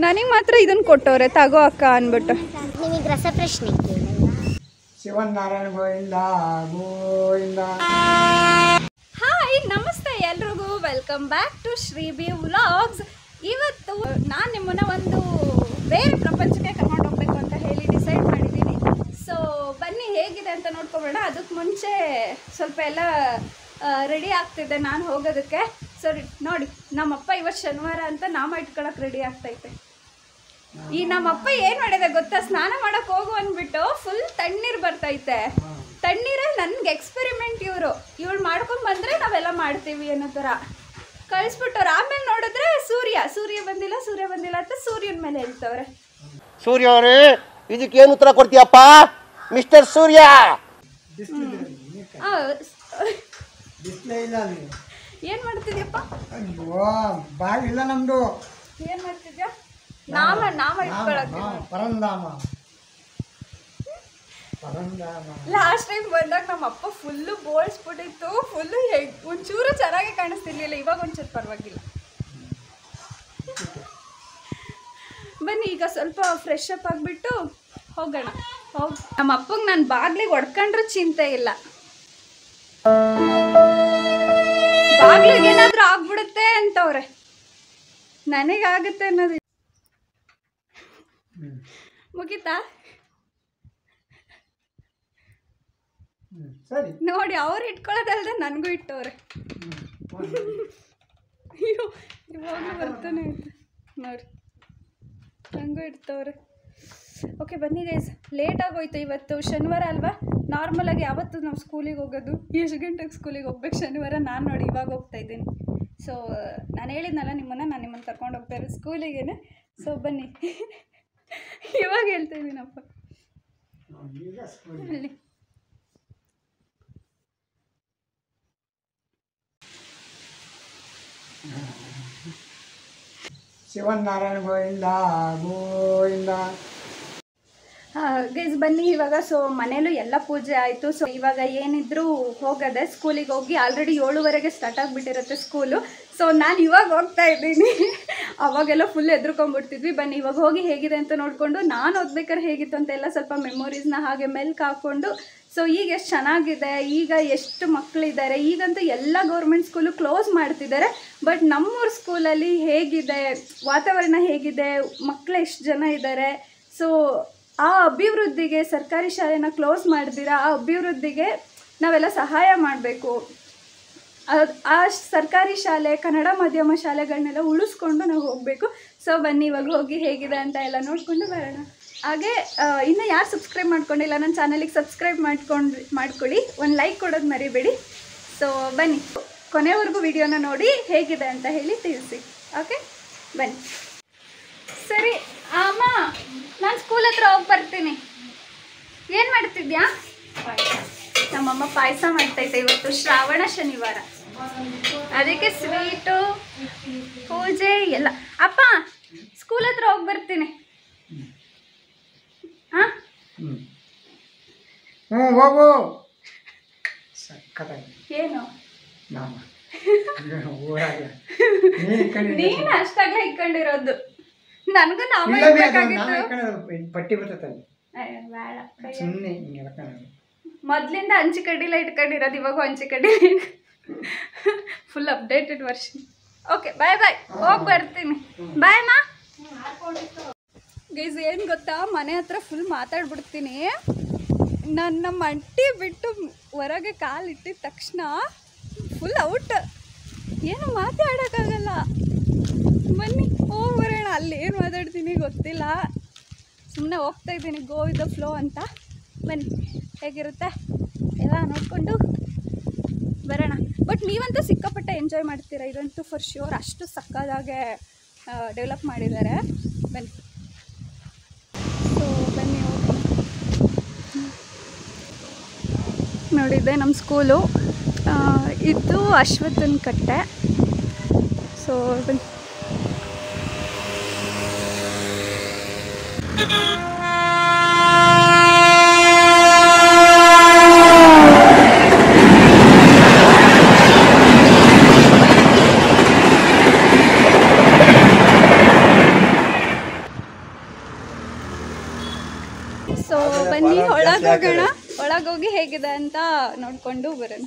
ನನಗೆ ಮಾತ್ರ ಇದನ್ನು ಕೊಟ್ಟವ್ರೆ ತಗೋ ಅಕ್ಕ ಅಂದ್ಬಿಟ್ಟು. ನಿಮಗೆ ರಸಪ್ರಶ್ನೆ ಶಿವನಾರಾಯಣ ಗೋವಿಂದ ಗೋವಿಂದ. ಹಾಯ್ ನಮಸ್ತೆ ಎಲ್ರಿಗೂ, welcome back to Shree B vlogs. ಇವತ್ತು ನಾನು ನಿಮ್ಮನ್ನ ಒಂದು ಬೇರೆ ಪ್ರಪಂಚಕ್ಕೆ ಕರ್ಕೊಂಡು ಹೋಗ್ಬೇಕು ಅಂತ ಹೇಳಿ ಡಿಸೈಡ್ ಮಾಡಿದ್ದೀನಿ. ಸೊ ಬನ್ನಿ ಹೇಗಿದೆ ಅಂತ ನೋಡ್ಕೊಬೇಡ. ಅದಕ್ಕೆ ಮುಂಚೆ ಸ್ವಲ್ಪ ಎಲ್ಲ ರೆಡಿ ಆಗ್ತಿದ್ದೆ ನಾನು ಹೋಗೋದಕ್ಕೆ. ಸರಿ ನೋಡಿ, ನಮ್ಮಪ್ಪ ಇವತ್ತು ಶನಿವಾರ ಅಂತ ನಾಮ ಇಟ್ಕೊಳಕ್ಕೆ ರೆಡಿ ಆಗ್ತೈತೆ. ಈ ನಮ್ಮಪ್ಪ ಏನು ಮಾಡಿದೆ ಗೊತ್ತಾ, ಸ್ನಾನ ಮಾಡೋಕೆ ಹೋಗು ಅಂದ್ಬಿಟ್ಟು ಫುಲ್ ತಣ್ಣೀರು ಬರ್ತೈತೆ. ತಣ್ಣೀರಲ್ಲಿ ನನಗೆ ಎಕ್ಸ್ಪೆರಿಮೆಂಟ್ ಇವಳು ಮಾಡ್ಕೊಂಡು ಬಂದರೆ ನಾವೆಲ್ಲ ಮಾಡ್ತೀವಿ ಅನ್ನೋ ಥರ ಕಳಿಸ್ಬಿಟ್ಟವ್ರು. ಆಮೇಲೆ ನೋಡಿದ್ರೆ ಸೂರ್ಯ ಬಂದಿಲ್ಲ ಅಂತ ಸೂರ್ಯನ ಮೇಲೆ ಹೇಳ್ತವ್ರೆ. ಸೂರ್ಯ ಅವರೇ, ಇದಕ್ಕೇನು ಉತ್ತರ ಕೊಡ್ತೀಯಪ್ಪ ಮಿಸ್ಟರ್ ಸೂರ್ಯ? ಏನು ಮಾಡ್ತಿದ್ಯಪ್ಪ? ಬಾಗಿಲ್ಲ ನಮ್ದು. ಏನು ಮಾಡ್ತಿದ್ಯಾ? ನಾಮ ಇಟ್ಕೊಳಕ್ಕೆ. ಲಾಸ್ಟ್ ಟೈಮ್ ಬಂದಾಗ ನಮ್ಮಪ್ಪ ಫುಲ್ಲು ಬೋಳ್ಸ್ಬಿಟ್ಟಿತ್ತು. ಫುಲ್ಲು ಒಂಚೂರು ಚೆನ್ನಾಗಿ ಕಾಣಿಸ್ತಿರ್ಲಿಲ್ಲ. ಇವಾಗ ಒಂಚೂರು ಪರವಾಗಿಲ್ಲ. ಬನ್ನಿ ಈಗ ಸ್ವಲ್ಪ ಫ್ರೆಶ್ ಅಪ್ ಆಗಿಬಿಟ್ಟು ಹೋಗೋಣ. ನಮ್ಮ ಅಪ್ಪಗೆ ನಾನು ಬಾಗ್ಲಿಗೆ ಹೊಡ್ಕೊಂಡ್ರೂ ಚಿಂತೆ ಇಲ್ಲ. ಬಾಗ್ಲಿಗೆ ಏನಾದರೂ ಆಗ್ಬಿಡುತ್ತೆ ಅಂತವ್ರೆ. ನನಗಾಗುತ್ತೆ ಅನ್ನೋದು ಮುಗಿತಾ? ನೋಡಿ, ಅವ್ರು ಇಟ್ಕೊಳ್ಳೋದಲ್ದೆ ನನಗೂ ಇಟ್ಟವ್ರೆ. ಅಯ್ಯೋ ಇವಾಗಲೂ ಬರ್ತಾನೆ ಐತೆ ನೋಡಿ, ನನಗೂ ಇಡ್ತವ್ರೆ. ಓಕೆ ಬನ್ನಿ ಗೈಸ್, ಲೇಟ್ ಆಗೋಯ್ತು. ಇವತ್ತು ಶನಿವಾರ ಅಲ್ವಾ? ನಾರ್ಮಲಾಗಿ ಯಾವತ್ತು ನಾವು ಸ್ಕೂಲಿಗೆ ಹೋಗೋದು, ಎಷ್ಟು ಗಂಟೆಗೆ ಸ್ಕೂಲಿಗೆ ಹೋಗ್ಬೇಕು ಶನಿವಾರ. ನಾನು ನೋಡಿ ಇವಾಗ ಹೋಗ್ತಾ ಇದ್ದೀನಿ. ಸೊ ನಾನು ಹೇಳಿದ್ನಲ್ಲ ನಿಮ್ಮನ್ನು ಕರ್ಕೊಂಡು ಹೋಗ್ತಾ ಇರೋದು ಸ್ಕೂಲಿಗೇನೆ. ಸೊ ಬನ್ನಿ ಇವಾಗ ಹೇಳ್ತಾ ಇದ್ದೀನಪ್ಪ. ಅಲ್ಲಿ ಶಿವನಾರಾಯಣ ಗೋವಿಂದ ಗೋವಿಂದ. ಗೈಸ್ ಬನ್ನಿ ಇವಾಗ. ಸೊ ಮನೇಲೂ ಎಲ್ಲ ಪೂಜೆ ಆಯಿತು. ಸೊ ಇವಾಗ ಏನಿದ್ರು ಹೋಗದೆ ಸ್ಕೂಲಿಗೆ ಹೋಗಿ. ಆಲ್ರೆಡಿ 7:15 ಸ್ಟಾರ್ಟ್ ಆಗಿಬಿಟ್ಟಿರುತ್ತೆ ಸ್ಕೂಲು. ಸೊ ನಾನು ಇವಾಗ ಹೋಗ್ತಾ ಇದ್ದೀನಿ. ಅವಾಗೆಲ್ಲ ಫುಲ್ ಎದ್ರುಕೊಂಡ್ಬಿಡ್ತಿದ್ವಿ. ಬನ್ನಿ ಇವಾಗ ಹೋಗಿ ಹೇಗಿದೆ ಅಂತ ನೋಡಿಕೊಂಡು, ನಾನು ಓದ್ಬೇಕಾದ್ರೆ ಹೇಗಿತ್ತು ಅಂತ ಎಲ್ಲ ಸ್ವಲ್ಪ ಮೆಮೊರೀಸ್ನ ಹಾಗೆ ಮೆಲ್ಕ್ ಹಾಕ್ಕೊಂಡು. ಸೊ ಈಗ ಎಷ್ಟು ಚೆನ್ನಾಗಿದೆ, ಈಗ ಎಷ್ಟು ಮಕ್ಕಳಿದ್ದಾರೆ. ಈಗಂತೂ ಎಲ್ಲ ಗೌರ್ಮೆಂಟ್ ಸ್ಕೂಲು ಕ್ಲೋಸ್ ಮಾಡ್ತಿದ್ದಾರೆ. ಬಟ್ ನಮ್ಮೂರ ಸ್ಕೂಲಲ್ಲಿ ಹೇಗಿದೆ, ವಾತಾವರಣ ಹೇಗಿದೆ, ಮಕ್ಕಳು ಎಷ್ಟು ಜನ ಇದ್ದಾರೆ. ಸೊ ಆ ಅಭಿವೃದ್ಧಿಗೆ, ಸರ್ಕಾರಿ ಶಾಲೆನ ಕ್ಲೋಸ್ ಮಾಡ್ದಿರ ಆ ಅಭಿವೃದ್ಧಿಗೆ ನಾವೆಲ್ಲ ಸಹಾಯ ಮಾಡಬೇಕು. ಆ ಸರ್ಕಾರಿ ಶಾಲೆ, ಕನ್ನಡ ಮಾಧ್ಯಮ ಶಾಲೆಗಳನ್ನೆಲ್ಲ ಉಳಿಸ್ಕೊಂಡು ನಾವು ಹೋಗಬೇಕು. ಸೊ ಬನ್ನಿ ಇವಾಗ ಹೋಗಿ ಹೇಗಿದೆ ಅಂತ ಎಲ್ಲ ನೋಡಿಕೊಂಡು ಬರೋಣ. ಹಾಗೆ ಇನ್ನು ಯಾರು ಸಬ್ಸ್ಕ್ರೈಬ್ ಮಾಡ್ಕೊಂಡಿಲ್ಲ ನನ್ನ ಚಾನಲಿಗೆ ಸಬ್ಸ್ಕ್ರೈಬ್ ಮಾಡ್ಕೊಳ್ಳಿ. ಒಂದು ಲೈಕ್ ಕೊಡೋದು ಮರಿಬೇಡಿ. ಸೊ ಬನ್ನಿ ಕೊನೆವರೆಗೂ ವಿಡಿಯೋನ ನೋಡಿ ಹೇಗಿದೆ ಅಂತ ಹೇಳಿ ತಿಳಿಸಿ. ಓಕೆ ಬನ್ನಿ. ಸರಿ ಅಮ್ಮ, ನಾನು ಸ್ಕೂಲ್ ಹತ್ರ ಹೋಗಿ ಬರ್ತೀನಿ. ಏನು ಮಾಡ್ತಿದ್ಯಾ? ನಮ್ಮಮ್ಮ ಪಾಯಸ ಮಾಡ್ತೈತೆ. ಇವತ್ತು ಶ್ರಾವಣ ಶನಿವಾರ, ಅದಕ್ಕೆ ಸ್ವೀಟು, ಪೂಜೆ ಎಲ್ಲ. ಅಪ್ಪ ಸ್ಕೂಲ್ ಹತ್ರ ಹೋಗಿ ಬರ್ತೀನಿ. ಹಾಂ ಹೋಗು. ಏನು ನೀನು ನೀನು ಅಷ್ಟಾಗಲೇ ಇಟ್ಕೊಂಡಿರೋದು. ನನಗೂ ನಾಮ ಪಟ್ಟಿ ಬರ್ತದೆ ಬೇಡ. ಸುಮ್ಮನೆ ಮೊದಲಿಂದ ಹಂಚಿ ಕಡ್ಡಿಲ್ಲ ಇಟ್ಕೊಂಡಿರೋದು, ಇವಾಗ ಹಂಚಿ ಕಡ್ಡಿಲ್ಲ. Full updated version. Okay bye bye, ಹೋಗಿ ಬರ್ತೀನಿ. ಬಾಯ್ ಮಾ. ಗೈಸ್ ಏನು ಗೊತ್ತಾ, ಮನೆ ಹತ್ರ ಫುಲ್ ಮಾತಾಡ್ಬಿಡ್ತೀನಿ. ನನ್ನ ಮಂಟಿ ಬಿಟ್ಟು ಹೊರಗೆ ಕಾಲು ಇಟ್ಟಿದ ತಕ್ಷಣ ಫುಲ್ ಔಟ್, ಏನು ಮಾತಾಡೋಕ್ಕಾಗಲ್ಲ. ಬನ್ನಿ ಹೋಗಿ ಬರೋಣ. ಅಲ್ಲಿ ಏನು ಮಾತಾಡ್ತೀನಿ ಗೊತ್ತಿಲ್ಲ, ಸುಮ್ಮನೆ ಹೋಗ್ತಾ ಇದ್ದೀನಿ ಗೋ ವಿತ್ ದ ಫ್ಲೋ ಅಂತ. ಬನ್ನಿ ಹೇಗಿರುತ್ತೆ ಎಲ್ಲ ನೋಡಿಕೊಂಡು ಬರೋಣ. ಬಟ್ ನೀವಂತೂ ಸಿಕ್ಕಾಪಟ್ಟೆ ಎಂಜಾಯ್ ಮಾಡ್ತೀರಾ, ಇದಂತೂ ಫಾರ್ ಶ್ಯೂರ್. ಅಷ್ಟು ಸಕ್ಕದಾಗೆ ಡೆವಲಪ್ ಮಾಡಿದ್ದಾರೆ. ಬನ್ನಿ. ಸೊ ಬನ್ನಿ ಹೋಗಿ ನೋಡಿದ್ದೆ ನಮ್ಮ ಸ್ಕೂಲು. ಇದು ಅಶ್ವತ್ಥನ ಕಟ್ಟೆ. ಸೊ ಬನ್ನಿ. ಬನ್ನಿ ಒಳಗೋಗೋಣ. ಒಳಗೋಗಿ ಹೇಗಿದೆ ಅಂತ ನೋಡ್ಕೊಂಡು ಬರೋಣ.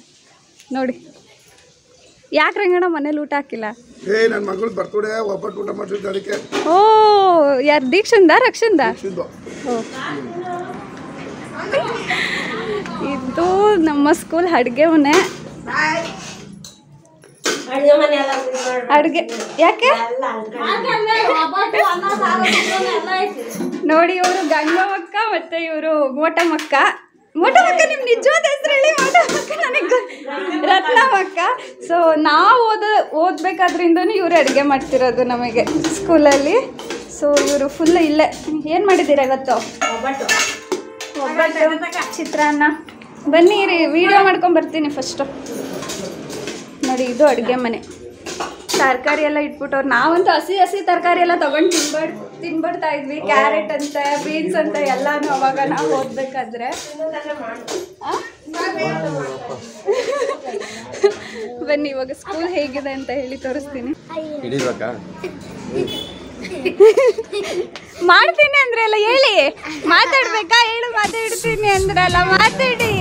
ನೋಡಿ ಯಾಕೆ ರಂಗಣ್ಣ ಮನೇಲಿ ಊಟ ಹಾಕಿಲ್ಲ? ನನ್ನ ಮಗಳು ಬರ್ತಡೆ ಒಬ್ಬಟ್ಟು ಊಟ ಮಾಡ್ತಿದ್ದೆ ಅದಕ್ಕೆ. ಓ ಯಾರು ದೀಕ್ಷಂದ ರಕ್ಷಂದ? ಇದು ನಮ್ಮ ಸ್ಕೂಲ್ ಅಡುಗೆ ಮನೆ. ಅಡುಗೆ ಯಾಕೆ ನೋಡಿ, ಇವರು ಗಂಗಮ್ಮಕ್ಕ ಮತ್ತೆ ಇವರು ಮೋಟಮಕ್ಕ. ಮೋಟಮಕ್ಕ ನಿಮ್ ನಿಜವಾದ ಹೆಸರು ಹೇಳಿ. ಮೋಟಮಕ್ಕ ನನಗೆ ರತ್ನಮಕ್ಕ. ಸೊ ನಾವು ಓದ್ಬೇಕಾದ್ರಿಂದನೂ ಇವರು ಅಡುಗೆ ಮಾಡ್ತಿರೋದು ನಮಗೆ ಸ್ಕೂಲಲ್ಲಿ. ಸೊ ಇವರು ಫುಲ್ ಇಲ್ಲೇ. ಏನು ಮಾಡಿದ್ದೀರಾ ಇವತ್ತು? ಒಬ್ಬಟ್ಟು, ಚಿತ್ರಾನ್ನ. ಬನ್ನಿ ರೀ, ವಿಡಿಯೋ ಮಾಡ್ಕೊಂಡು ಬರ್ತೀನಿ ಫಸ್ಟು. ನೋಡಿ ಇದು ಅಡುಗೆ ಮನೆ. ತರಕಾರಿ ಎಲ್ಲ ಇಟ್ಬಿಟ್ಟವ್ರು. ನಾವಂತೂ ಹಸಿ ತರಕಾರಿ ಎಲ್ಲ ತೊಗೊಂಡು ತಿನ್ಬಿಡ್ತಾ ಇದ್ವಿ. ಕ್ಯಾರೆಟ್ ಅಂತ, ಬೀನ್ಸ್ ಅಂತ ಎಲ್ಲಾನು ಅವಾಗ ನಾವು ಓದ್ಬೇಕಾದ್ರೆ. ಬನ್ನಿ ಇವಾಗ ಸ್ಕೂಲ್ ಹೇಗಿದೆ ಅಂತ ಹೇಳಿ ತೋರಿಸ್ತೀನಿ. ಮಾಡ್ತೀನಿ ಅಂದ್ರೆ ಅಲ್ಲ ಹೇಳಿ. ಮಾತಾಡ್ಬೇಕಾ? ಹೇಳು ಮಾತಾಡ್ತೀನಿ ಅಂದ್ರಲ್ಲ, ಮಾತಾಡಿ.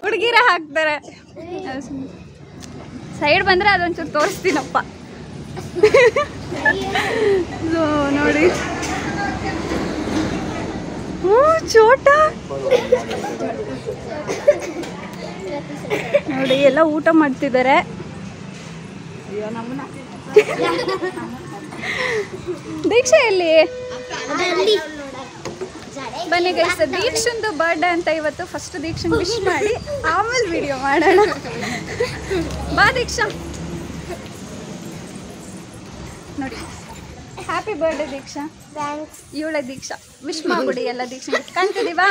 ಹುಡುಗಿರ ಹಾಕ್ತಾರೆ. ಸೈಡ್ ಬಂದ್ರೆ ಅದೊಂಚೂರು ತೋರಿಸ್ತೀನಪ್ಪ. ನೋಡಿ ಚೋಟ ನೋಡಿ ಎಲ್ಲ ಊಟ ಮಾಡ್ತಿದ್ದಾರೆ. ದೀಕ್ಷಾ ಎಲ್ಲಿ? ಬನ್ನಿ ಗೈಸ್, ದೀಕ್ಷಂದು ಬರ್ಡೇ ಅಂತ ಇವತ್ತು. ಫಸ್ಟ್ ದೀಕ್ಷನ್ ವಿಶ್ ಮಾಡಿ ಆಮೇಲೆ ವಿಡಿಯೋ ಮಾಡೋಣ. ಬಾ ದೀಕ್ಷಾ. ನೋಡಿ ಹ್ಯಾಪಿ ಬರ್ಡೇ ದೀಕ್ಷಾ. ಇವಳೆ ದೀಕ್ಷಾ. ವಿಶ್ ಮಾಡ್ಬಿಡಿ ಎಲ್ಲ ದೀಕ್ಷಾ. ಕಾಣ್ತಿದೀವಾ?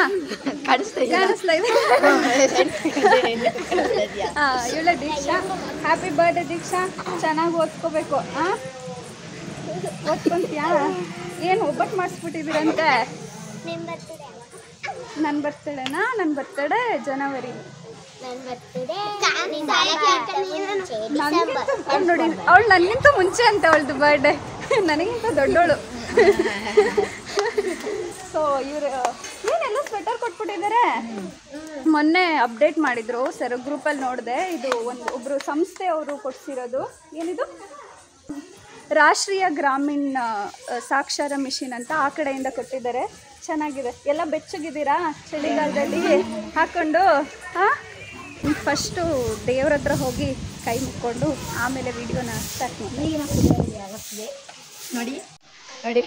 ಕಾಣಿಸ್ತಾ ಇದೆ. ಇವಳೆ ದೀಕ್ಷಾ. ಹ್ಯಾಪಿ ಬರ್ಡೇ ದೀಕ್ಷಾ. ಚೆನ್ನಾಗಿ ಓದ್ಕೋಬೇಕು. ಓದ್ಕೊಂತೀಯಾ? ಏನು ಒಬ್ಬಟ್ಟು ಮಾಡಿಸ್ಬಿಟ್ಟಿದ್ದೀರಂತೆ? ನನ್ನ ಬರ್ತಡೇನಾ? ನನ್ನ ಬರ್ತಡೇ ಜನವರಿ. ನೋಡಿ ಅವಳು ನನಗಿಂತ ಮುಂಚೆ ಅಂತ ಅವಳದು ಬರ್ಡೇ. ನನಗಿಂತ ದೊಡ್ಡವಳು. ಸೊ ಇವರು ಏನೆಲ್ಲ ಸ್ವೆಟರ್ ಕೊಟ್ಬಿಟ್ಟಿದ್ದಾರೆ. ಮೊನ್ನೆ ಅಪ್ಡೇಟ್ ಮಾಡಿದ್ರು ಸರ್, ಗ್ರೂಪಲ್ಲಿ ನೋಡಿದೆ. ಇದು ಒಬ್ಬರು ಸಂಸ್ಥೆ ಅವರು ಕೊಡ್ಸಿರೋದು. ಏನಿದು? ರಾಷ್ಟ್ರೀಯ ಗ್ರಾಮೀಣ ಸಾಕ್ಷರ ಮಿಷನ್ ಅಂತ ಆ ಕಡೆಯಿಂದ ಕೊಟ್ಟಿದ್ದಾರೆ. ಚೆನ್ನಾಗಿದೆ. ಎಲ್ಲ ಬೆಚ್ಚಗಿದ್ದೀರಾ ಚಳಿಗಾಲದಲ್ಲಿ ಹಾಕ್ಕೊಂಡು? ಫಸ್ಟು ದೇವ್ರ ಹತ್ರ ಹೋಗಿ ಕೈ ಮುಕ್ಕೊಂಡು ಆಮೇಲೆ ವಿಡಿಯೋನ ಸ್ಟಾರ್ಟ್ ಮಾಡಿ. ನೋಡಿ ನೋಡಿ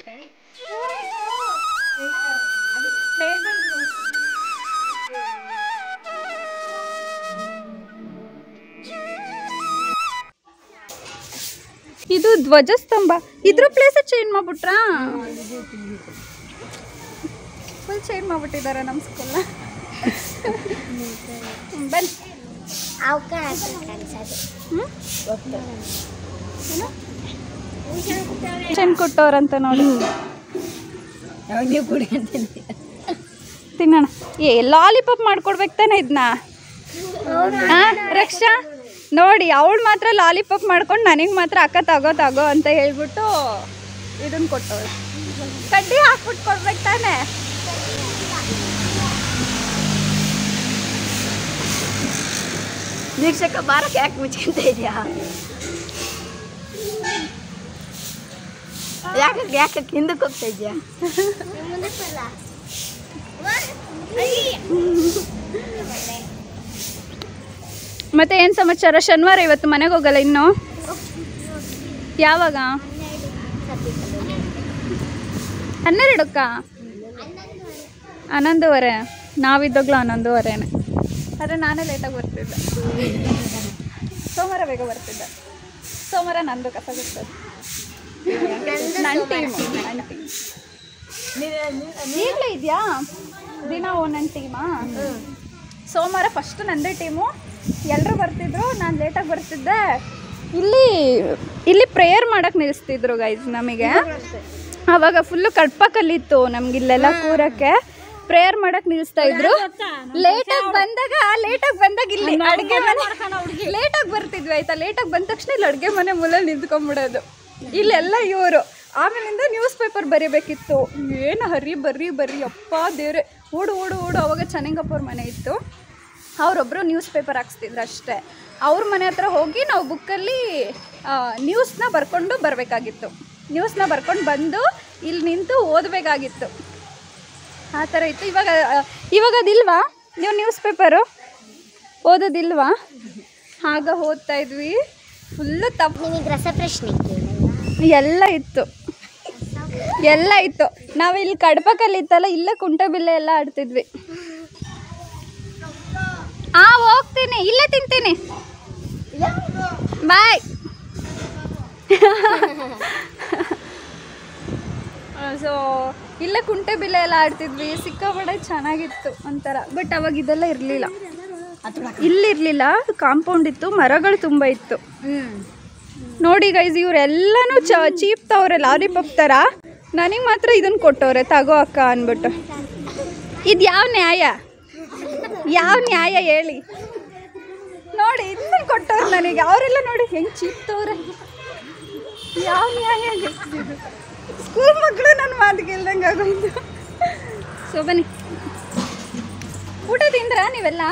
ಇದು ಧ್ವಜಸ್ತಂಭ. ಇದ್ರ ಪ್ಲೇಸ್ ಚೇಂಜ್ ಮಾಡ್ಬಿಟ್ರಾ? ಫುಲ್ ಚೇಂಜ್ ಮಾಡ್ಬಿಟ್ಟಿದ್ದಾರೆ ನಮ್ಮ ಸ್ಕೂಲ್ನ. ಬನ್ನಿ ಚೆಂಡ್ ಕೊಟ್ಟವ್ರಂತ ನೋಡಿ. ತಿನ್ನೋಣ. ಲಾಲಿಪಾಪ್ ಮಾಡ್ಕೊಡ್ಬೇಕು ತಾನೆ ಇದನ್ನ? ರಕ್ಷಾ ನೋಡಿ, ಅವಳು ಮಾತ್ರ ಲಾಲಿಪಾಪ್ ಮಾಡ್ಕೊಂಡು ನನಗೆ ಮಾತ್ರ ಅಕ್ಕ ತಗೋ ಅಂತ ಹೇಳ್ಬಿಟ್ಟು ಇದನ್ನ ಕೊಟ್ಟವಳು. ಕಡ್ಡಿ ಹಾಕ್ಬಿಟ್ಟು ಕೊಡ್ಬೇಕು ತಾನೆ? ದೀಕ್ಷಕ ಬಾರಕ್ಕೆ ಯಾಕೆ ಮುಚ್ಕೊಂತ ಇದೆಯಾ? ಯಾಕೆ ಹಿಂದಕ್ಕೆ ಹೋಗ್ತಾ ಇದೆಯಾ? ಮತ್ತೆ ಏನು ಸಮಾಚಾರ? ಶನಿವಾರ ಇವತ್ತು ಮನೆಗೆ ಹೋಗಲ್ಲ ಇನ್ನು? ಯಾವಾಗ? 12ಕ್ಕ? 11:30. ನಾವಿದ್ದಾಗಲೂ 11:30. ಆದರೆ ನಾನೇ ಲೇಟಾಗಿ ಬರ್ತಿದ್ದೆ. ಸೋಮವಾರ ಬೇಗ ಬರ್ತಿದ್ದೆ. ಸೋಮವಾರ ನಂದು ಕಸ ಬಿಡ್ತದೆ. ನನ್ನ ಟೀಮು. ಈಗಲೇ ಇದೆಯಾ ದಿನ ಒಂದೊಂದು ಟೀಮಾ? ಸೋಮವಾರ ಫಸ್ಟ್ ನಂದೇ ಟೀಮು. ಎಲ್ಲರೂ ಬರ್ತಿದ್ರು, ನಾನು ಲೇಟಾಗಿ ಬರ್ತಿದ್ದೆ. ಇಲ್ಲಿ ಪ್ರೇಯರ್ ಮಾಡೋಕ್ಕೆ ನಿಲ್ಲಿಸ್ತಿದ್ರು ಗೈಸ್ ನಮಗೆ. ಆವಾಗ ಫುಲ್ಲು ಕಡ್ಪ ಕಲ್ಲಿತ್ತು ನಮ್ಗಿಲ್ಲೆಲ್ಲ ಕೂರಕ್ಕೆ. ಪ್ರೇಯರ್ ಮಾಡಕ್ ನಿಲ್ಲಿಸ್ತಾ ಇದ್ರು. ಲೇಟಾಗಿ ಬಂದಾಗ ಇಲ್ಲಿ ಅಡುಗೆ ಮನೆ ಲೇಟಾಗಿ ಬರ್ತಿದ್ವಿ ಆಯ್ತಾ. ಲೇಟಾಗಿ ಬಂದ ತಕ್ಷಣ ಇಲ್ಲಿ ಅಡುಗೆ ಮನೆ ಮೂಲಲ್ಲಿ ನಿಂತ್ಕೊಂಡ್ಬಿಡೋದು. ಇಲ್ಲೆಲ್ಲ ಇವರು. ಆಮೇಲಿಂದ ನ್ಯೂಸ್ ಪೇಪರ್ ಬರೀಬೇಕಿತ್ತು. ಏನು ಬರ್ರಿ ಅಪ್ಪ ದೇವ್ರೆ, ಓಡು ಅವಾಗ ಚೆನ್ನಂಗಪ್ಪವ್ರ ಮನೆ ಇತ್ತು, ಅವರೊಬ್ಬರು ನ್ಯೂಸ್ ಪೇಪರ್ ಹಾಕ್ಸ್ತಿದ್ರು ಅಷ್ಟೇ. ಅವ್ರ ಮನೆ ಹತ್ರ ಹೋಗಿ ನಾವು ಬುಕ್ಕಲ್ಲಿ ನ್ಯೂಸ್ನ ಬರ್ಕೊಂಡು ಬರಬೇಕಾಗಿತ್ತು. ನ್ಯೂಸ್ನ ಬರ್ಕೊಂಡು ಬಂದು ಇಲ್ಲಿ ನಿಂತು ಓದಬೇಕಾಗಿತ್ತು. ಆ ಥರ ಇತ್ತು. ಇವಾಗ ಅದಿಲ್ವಾ? ನೀವು ನ್ಯೂಸ್ ಪೇಪರು ಓದೋದಿಲ್ವಾ? ಆಗ ಓದ್ತಾ ಇದ್ವಿ. ಫುಲ್ಲು ತಪ್ಪು. ನಿಮಗೆ ರಸಪ್ರಶ್ನೆ ಎಲ್ಲ ಇತ್ತು. ನಾವು ಇಲ್ಲಿ ಕಡ್ಪಕ್ಕಲ್ಲಿ ಇತ್ತಲ್ಲ, ಇಲ್ಲೇ ಕುಂಟೆಬಿಲ್ಲೆ ಎಲ್ಲ ಆಡ್ತಿದ್ವಿ. ಹೋಗ್ತೀನಿ, ಇಲ್ಲೇ ತಿಂತೀನಿ, ಬಾಯ್. ಸೊ ಇಲ್ಲೇ ಕುಂಟೆಬಿಲ್ಲೆ ಎಲ್ಲ ಆಡ್ತಿದ್ವಿ. ಸಿಕ್ಕಾಪಟ್ಟೆ ಚೆನ್ನಾಗಿತ್ತು ಒಂಥರ. ಬಟ್ ಅವಾಗ ಇದೆಲ್ಲ ಇರಲಿಲ್ಲ, ಇಲ್ಲಿರಲಿಲ್ಲ. ಕಾಂಪೌಂಡ್ ಇತ್ತು, ಮರಗಳು ತುಂಬ ಇತ್ತು. ನೋಡಿ ಗೈಸ್, ಇವರೆಲ್ಲನೂ ಚೀಪ್ತವ್ರೆ ಲಾಲಿಪಾಪ್ ಥರ. ನನಗೆ ಮಾತ್ರ ಇದನ್ನು ಕೊಟ್ಟವ್ರೆ, ತಗೋ ಅಕ್ಕ ಅಂದ್ಬಿಟ್ಟು. ಇದು ಯಾವ ನ್ಯಾಯ ಹೇಳಿ? ನೋಡಿ ಇದನ್ನ ಕೊಟ್ಟವ್ರು ನನಗೆ. ಅವರೆಲ್ಲ ನೋಡಿ ಹೆಂಗೆ ಚೀಪ್ತವ್ರೆ. ಯಾವ ನ್ಯಾಯ? ಸ್ಕೂಲ್ ಮಕ್ಕಳು ನನ್ನ ಮಾತಿಗೆ ಇಲ್ದಂಗೆ ಆಗೋಯ್ತು. ಸೊ ಬನ್ನಿ, ಊಟ ತಿಂದ್ರ ನೀವೆಲ್ಲ?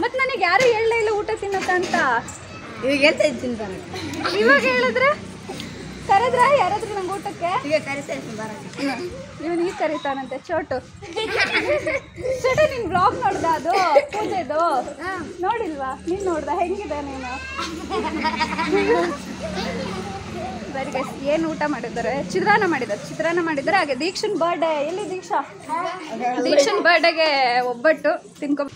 ಮತ್ತು ನನಗೆ ಯಾರು ಹೇಳಲೇ ಇಲ್ಲ ಊಟ ತಿನ್ನತ್ತ. ಇವಾಗ ಹೇಳ್ತಾ ಇದ್ದೀನಿ. ಇವಾಗ ಹೇಳಿದ್ರೆ ಕರೆದ್ರ ಯಾರಾದ್ರೂ ನಂಗೆ ಊಟಕ್ಕೆ? ಈಗ ಕರಿತಾ ಇವನು ಈಗ ಕರೀತಾನಂತೆ. ಚೋಟು ನಿನ್ ಬ್ಲಾಗ್ ನೋಡ್ದ? ಅದು ಪೂಜೆದು ನೋಡಿಲ್ವಾ? ನೀನು ನೋಡ್ದ? ಹೆಂಗಿದೆ ನೀನು? ಸರಿ ಗೈಸ್, ಏನು ಊಟ ಮಾಡಿದ್ದಾರೆ? ಚಿತ್ರಾನ್ನ ಮಾಡಿದ್ದಾರೆ. ಹಾಗೆ ದೀಕ್ಷನ್ ಬರ್ಡೇ. ಎಲ್ಲಿ ದೀಕ್ಷನ್ ಬರ್ಡೇಗೆ ಒಬ್ಬಟ್ಟು ತಿನ್ಕೊ.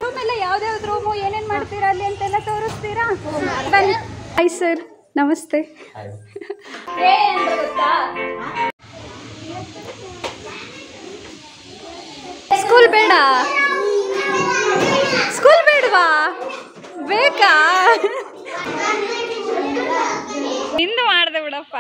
ರೂಮೆಲ್ಲ ಯಾವ್ದಾವ್ದು ರೂಮು, ಏನೇನು ಮಾಡ್ತೀರಾ ಅಲ್ಲಿ ಅಂತೆಲ್ಲ ತೋರಿಸ್ತೀರಾ? ಬನ್ನಿ. ಹಾಯ್ ಸರ್, ನಮಸ್ತೆ. ಸ್ಕೂಲ್ ಬೇಡವಾ? ಬೇಕಾ? ನಿಂದು ಮಾಡಿದೆ ಬಿಡಪ್ಪ.